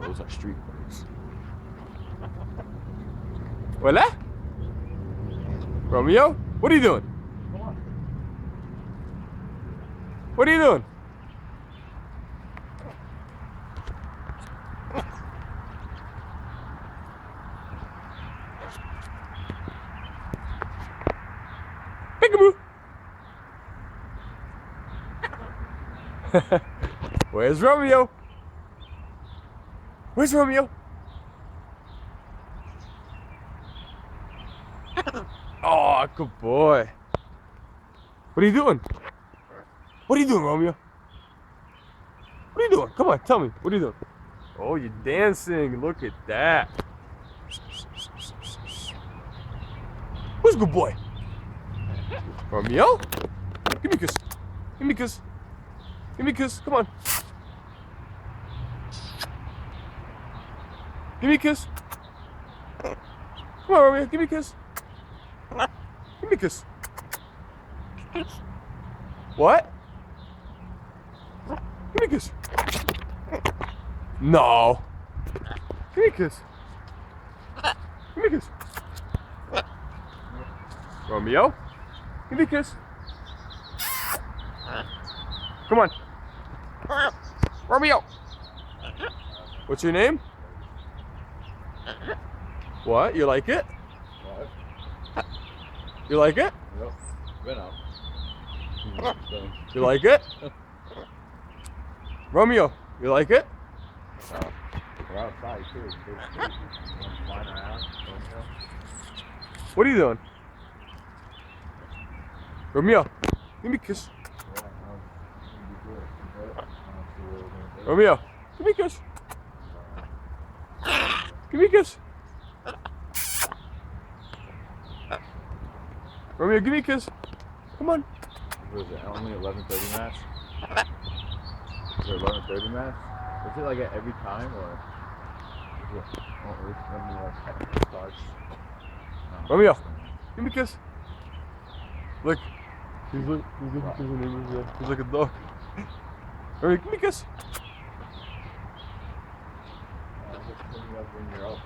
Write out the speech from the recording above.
those are street birds. Hola? Romeo? What are you doing? Come on. What are you doing? Peekaboo! Where's Romeo? Where's Romeo? Oh, good boy. What are you doing? What are you doing, Romeo? What are you doing? Come on, tell me. What are you doing? Oh, you're dancing. Look at that. Who's a good boy? Romeo? Give me a kiss. Give me a kiss. Give me a kiss. Come on. Give me a kiss. Come on, Romeo. Give me a kiss. Give me a kiss. What? Give me a kiss. No. Give me a kiss. Give me a kiss. Romeo? Give me a kiss. Come on. Romeo! What's your name? What? You like it? What? You like it? Yep. Been out. You like it? Romeo, you like it? We're outside too. Flying around. What are you doing? Romeo, give me a kiss. Romeo, give me a kiss. Give me a kiss. Romeo, give me a kiss. Come on. Was it only 11:30 match? Is it 11:30 match? Is it like at every time or is it when the starts? No. Romeo, give me a kiss. Look. He's like a dog. Romeo, give me a kiss. Just putting you up when you're up.